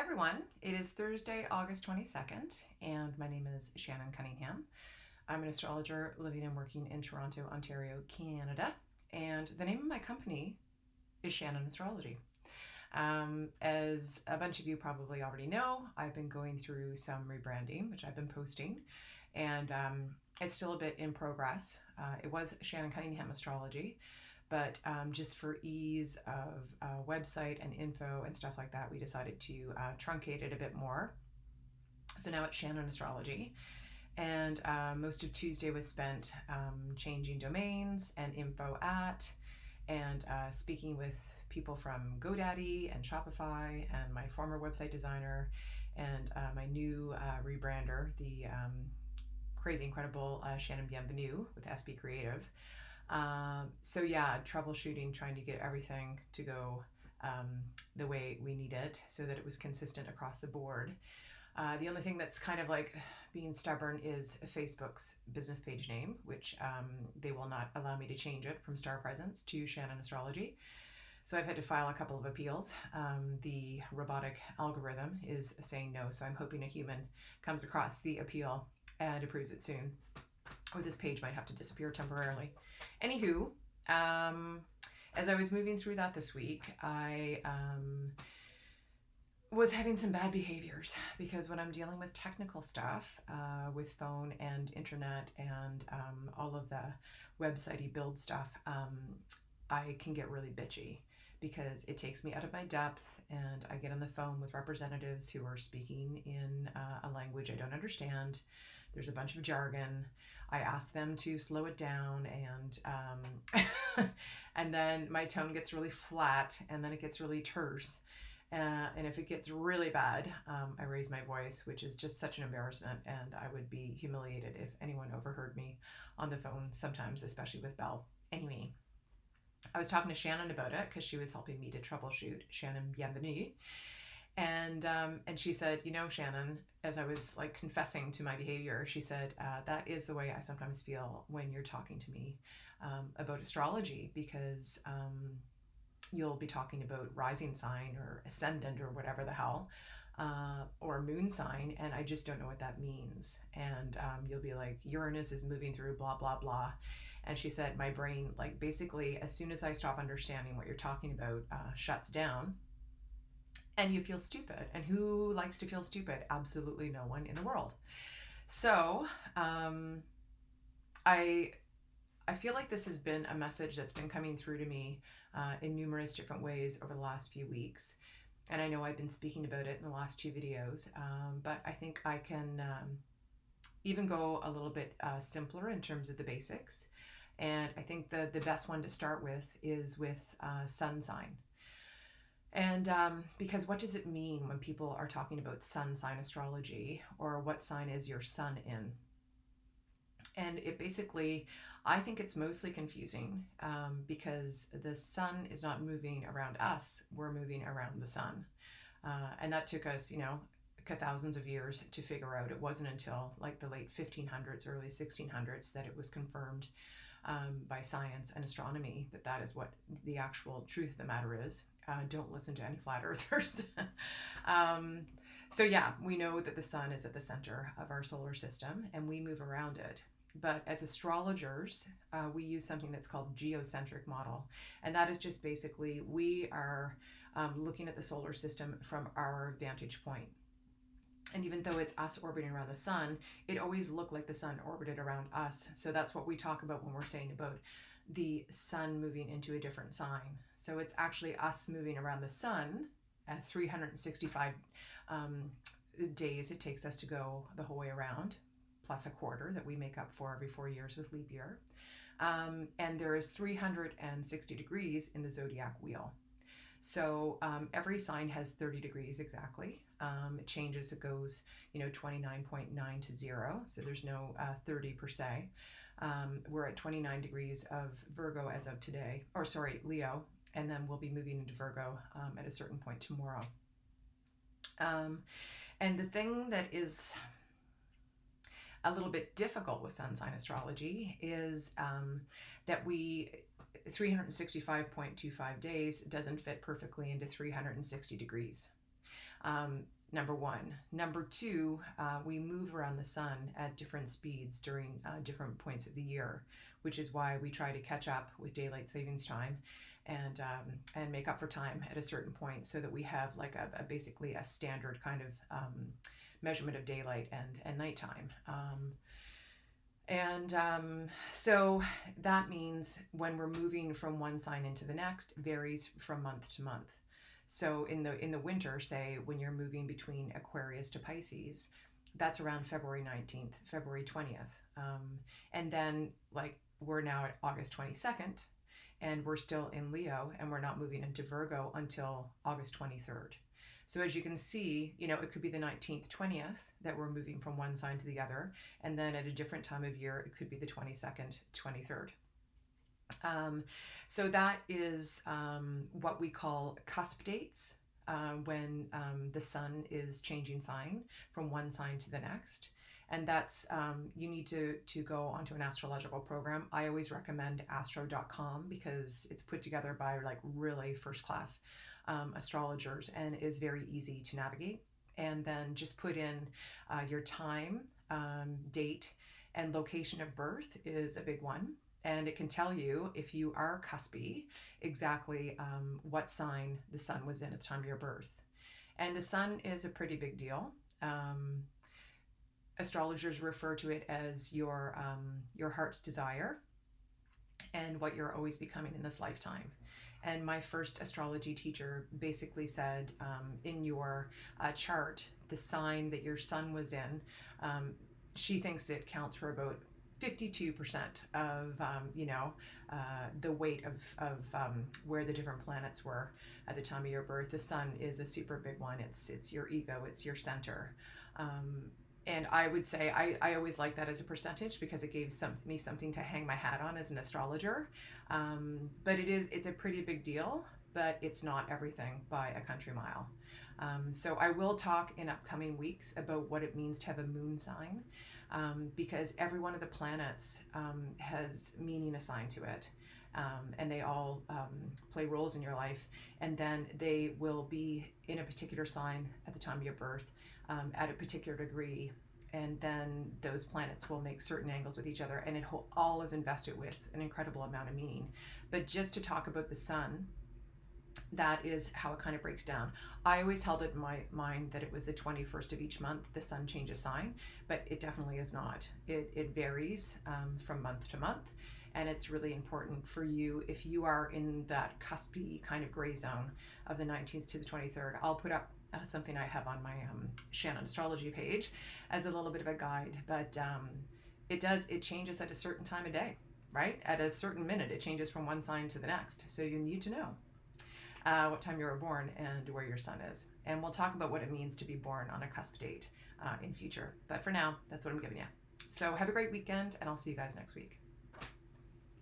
everyone, it is Thursday, August 22nd, and my name is Shannon Cunningham. I'm an astrologer living and working in Toronto, Ontario, Canada, and the name of my company is Shannon Astrology. As a bunch of you probably already know, I've been going through some rebranding, which I've been posting, and it's still a bit in progress. It was Shannon Cunningham Astrology, but just for ease of website and info and stuff like that, we decided to truncate it a bit more. So now it's Shannon Astrology. And most of Tuesday was spent changing domains and info at, and speaking with people from GoDaddy and Shopify and my former website designer and my new rebrander, the crazy incredible Shannon Bienvenue with SB Creative. So yeah, troubleshooting, trying to get everything to go the way we need it so that it was consistent across the board. The only thing that's kind of like being stubborn is Facebook's business page name, which they will not allow me to change it from Star Presence to Shannon Astrology. So I've had to file a couple of appeals. The robotic algorithm is saying no, so I'm hoping a human comes across the appeal and approves it soon, or this page might have to disappear temporarily. Anywho, as I was moving through that this week, I was having some bad behaviors because when I'm dealing with technical stuff with phone and internet and all of the website-y build stuff, I can get really bitchy because it takes me out of my depth, and I get on the phone with representatives who are speaking in a language I don't understand. There's a bunch of jargon. I ask them to slow it down, and and then my tone gets really flat, and then it gets really terse. And if it gets really bad, I raise my voice, which is just such an embarrassment, and I would be humiliated if anyone overheard me on the phone sometimes, especially with Belle. Anyway, I was talking to Shannon about it because she was helping me to troubleshoot Shannon Bienvenue. And she said, you know, Shannon, as I was like confessing to my behavior, she said, that is the way I sometimes feel when you're talking to me about astrology, because you'll be talking about rising sign or ascendant or whatever the hell, or moon sign, and I just don't know what that means. And you'll be like, Uranus is moving through blah, blah, blah. And she said, my brain, like basically, as soon as I stop understanding what you're talking about, shuts down. And you feel stupid. And who likes to feel stupid? Absolutely no one in the world. So I feel like this has been a message that's been coming through to me in numerous different ways over the last few weeks. And I know I've been speaking about it in the last two videos, but I think I can even go a little bit simpler in terms of the basics. And I think the best one to start with is with sun sign. And because what does it mean when people are talking about sun sign astrology, or what sign is your sun in? And it basically, I think it's mostly confusing because the sun is not moving around us, we're moving around the sun. And that took us, you know, thousands of years to figure out. It wasn't until like the late 1500s, early 1600s that it was confirmed by science and astronomy that that is what the actual truth of the matter is. Don't listen to any flat earthers. So yeah, we know that the sun is at the center of our solar system and we move around it. But as astrologers, we use something that's called geocentric model. And that is just basically, we are looking at the solar system from our vantage point. And even though it's us orbiting around the sun, it always looked like the sun orbited around us. So that's what we talk about when we're saying about the sun moving into a different sign. So it's actually us moving around the sun at 365 days it takes us to go the whole way around, plus a quarter that we make up for every 4 years with leap year. And there is 360 degrees in the zodiac wheel. So every sign has 30 degrees exactly. It changes, it goes, 29.9 to 0. So there's no 30 per se. We're at 29 degrees of Virgo as of today, or sorry, Leo, and then we'll be moving into Virgo at a certain point tomorrow. And the thing that is a little bit difficult with sun sign astrology is that 365.25 days doesn't fit perfectly into 360 degrees. number one. Number two, we move around the sun at different speeds during different points of the year, which is why we try to catch up with daylight savings time and make up for time at a certain point, so that we have like basically a standard kind of measurement of daylight and nighttime. So that means when we're moving from one sign into the next varies from month to month. So in the winter, say when you're moving between Aquarius to Pisces, that's around February 19th, February 20th. And then like we're now at August 22nd, and we're still in Leo, and we're not moving into Virgo until August 23rd. So as you can see, it could be the 19th, 20th that we're moving from one sign to the other. And then at a different time of year, it could be the 22nd, 23rd. So that is what we call cusp dates, when the sun is changing sign from one sign to the next. And that's, you need to go onto an astrological program. I always recommend Astrocom because it's put together by like really first class astrologers and is very easy to navigate. And then just put in your time, date, and location of birth is a big one. And it can tell you, if you are cuspy, exactly what sign the sun was in at the time of your birth. And the sun is a pretty big deal. Astrologers refer to it as your heart's desire and what you're always becoming in this lifetime. And my first astrology teacher basically said, in your chart, the sign that your sun was in, she thinks it counts for about 52% of the weight of where the different planets were at the time of your birth. The sun is a super big one. It's your ego, it's your center. And I would say I always like that as a percentage because it gave me something to hang my hat on as an astrologer. But it's a pretty big deal, but it's not everything by a country mile. So I will talk in upcoming weeks about what it means to have a moon sign, because every one of the planets has meaning assigned to it. And they all play roles in your life, and then they will be in a particular sign at the time of your birth, at a particular degree, and then those planets will make certain angles with each other, and it all is invested with an incredible amount of meaning. But just to talk about the sun, that is how it kind of breaks down. I always held it in my mind that it was the 21st of each month the sun changes sign, but it definitely is not. It varies from month to month, and it's really important for you if you are in that cuspy kind of gray zone of the 19th to the 23rd. I'll put up something I have on my Shannon astrology page as a little bit of a guide, but it changes at a certain time of day, right? At a certain minute, it changes from one sign to the next. So you need to know what time you were born and where your sun is. And we'll talk about what it means to be born on a cusp date in future. But for now, that's what I'm giving you. So have a great weekend, and I'll see you guys next week.